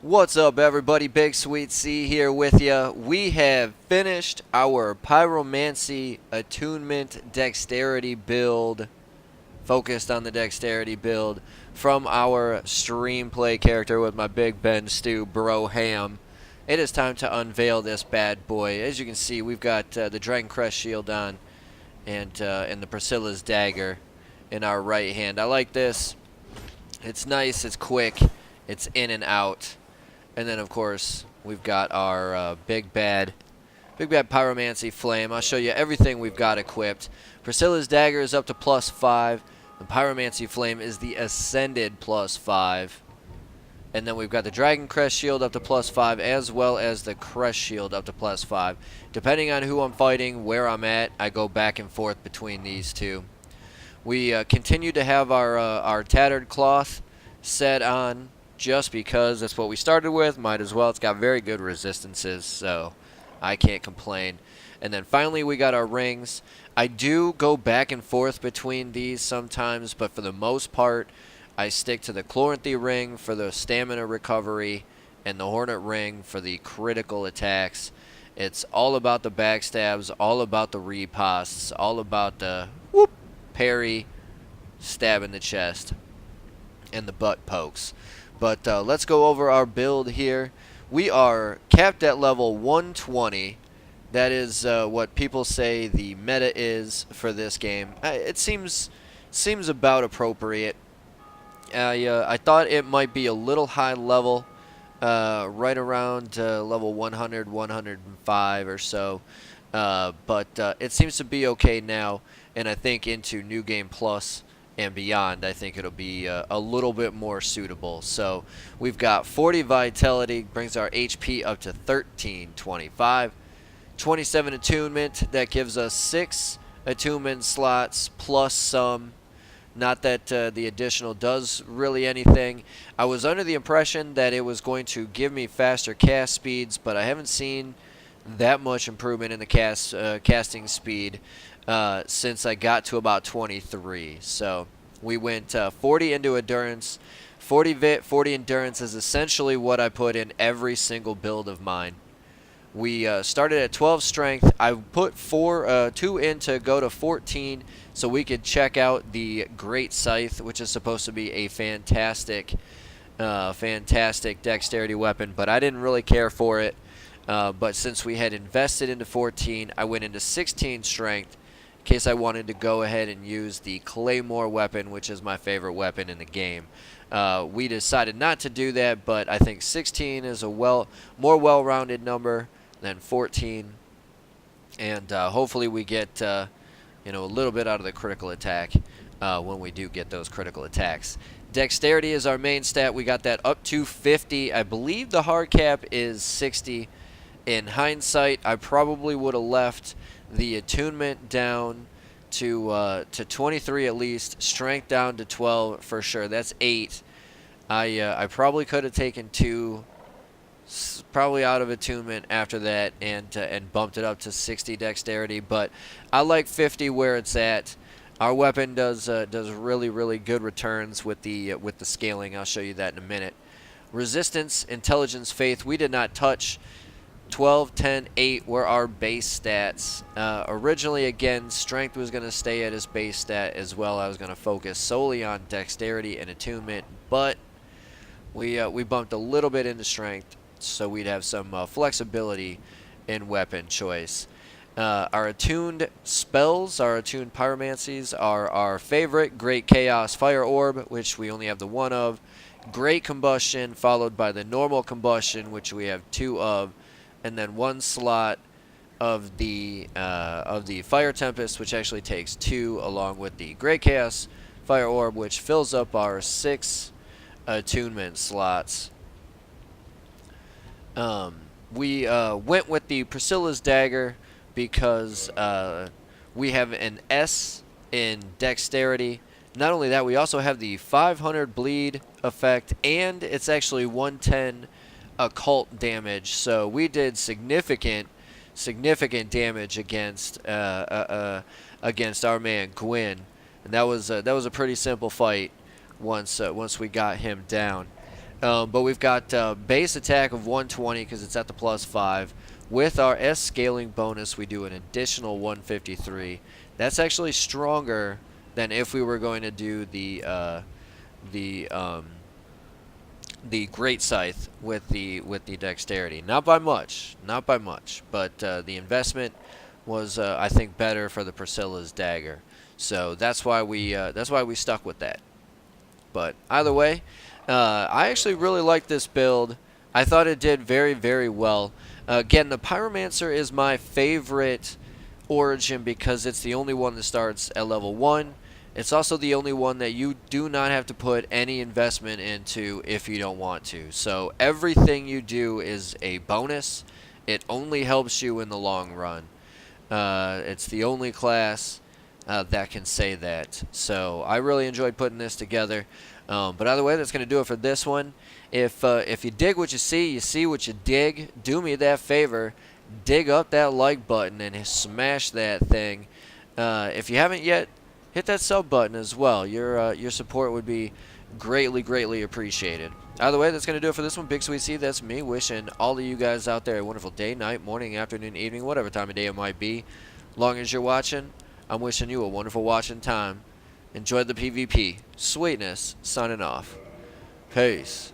What's up, everybody? BigSweetC here with you. We have finished our Pyromancy attunement dexterity build, focused on the dexterity build from our stream play character with my Big Ben Stew Bro Ham. It is time to unveil this bad boy. As you can see, we've got the Dragon Crest shield on and the Priscilla's dagger in our right hand. I like this. It's nice, it's quick, it's in and out. And then, of course, we've got our big bad Pyromancy flame. I'll show you everything we've got equipped. Priscilla's dagger is up to +5. The Pyromancy flame is the ascended +5. And then we've got the Dragon Crest shield up to +5, as well as the Crest shield up to +5. Depending on who I'm fighting, where I'm at, I go back and forth between these two. We continue to have our tattered cloth set on, just because that's what we started with. Might as well. It's got very good resistances, so I can't complain. And then finally we got our rings. I do go back and forth between these sometimes, but for the most part I stick to the Chloranthy ring for the stamina recovery and the Hornet ring for the critical attacks. It's all about the backstabs, all about the ripostes, all about the whoop, parry, stab in the chest, and the butt pokes. But let's go over our build here. We are capped at level 120. That is what people say the meta is for this game. It seems about appropriate. I thought it might be a little high level, right around level 100, 105 or so. But it seems to be okay now, and I think into New Game Plus and beyond, I think it'll be a little bit more suitable. So we've got 40 vitality, brings our HP up to 1325. 27 attunement, that gives us 6 attunement slots plus some. Not that the additional does really anything. I was under the impression that it was going to give me faster cast speeds, but I haven't seen that much improvement in the casting speed since I got to about 23. So we went 40 into endurance. 40 vit, 40 endurance is essentially what I put in every single build of mine. We started at 12 strength. I put 2 in to go to 14 so we could check out the Great Scythe, which is supposed to be a fantastic dexterity weapon, but I didn't really care for it. But since we had invested into 14, I went into 16 strength in case I wanted to go ahead and use the Claymore weapon, which is my favorite weapon in the game. We decided not to do that, but I think 16 is a more well-rounded number than 14, and hopefully we get a little bit out of the critical attack when we do get those critical attacks. Dexterity is our main stat. We got that up to 50. I believe the hard cap is 60. In hindsight, I probably would have left the attunement down to 23 at least, strength down to 12 for sure. That's 8. I probably could have taken 2 probably out of attunement after that and bumped it up to 60 dexterity, but I like 50 where it's at. Our weapon does really good returns with the scaling. I'll show you that in a minute. Resistance, intelligence, faith, we did not touch. 12, 10, 8 were our base stats. Originally, again, strength was going to stay at his base stat as well. I was going to focus solely on dexterity and attunement, but we bumped a little bit into strength so we'd have some flexibility in weapon choice. Our attuned spells, our attuned pyromancies are our favorite. Great Chaos Fire Orb, which we only have the 1 of. Great Combustion, followed by the Normal Combustion, which we have 2 of. And then 1 slot of the Fire Tempest, which actually takes 2, along with the Great Chaos Fire Orb, which fills up our 6 attunement slots. We went with the Priscilla's dagger because we have an S in dexterity. Not only that, we also have the 500 bleed effect, and it's actually 110 occult damage. So we did significant damage against our man Gwyn, and that was a pretty simple fight once we got him down. But we've got base attack of 120 because it's at the +5. With our S scaling bonus, we do an additional 153. That's actually stronger than if we were going to do the Great Scythe with the dexterity. Not by much, but the investment was I think better for the Priscilla's dagger. So that's why we stuck with that. But either way, I actually really like this build. I thought it did very, very well. Again, the Pyromancer is my favorite origin because it's the only one that starts at level 1. It's also the only one that you do not have to put any investment into if you don't want to. So everything you do is a bonus. It only helps you in the long run. It's the only class that can say that. So I really enjoyed putting this together. But either way, that's going to do it for this one. If you dig what you see what you dig. Do me that favor. Dig up that like button and smash that thing. If you haven't yet, hit that sub button as well. Your support would be greatly, greatly appreciated. Either way, that's going to do it for this one. BigSweetC, that's me, wishing all of you guys out there a wonderful day, night, morning, afternoon, evening, whatever time of day it might be. Long as you're watching, I'm wishing you a wonderful watching time. Enjoy the PvP. Sweetness, signing off. Peace.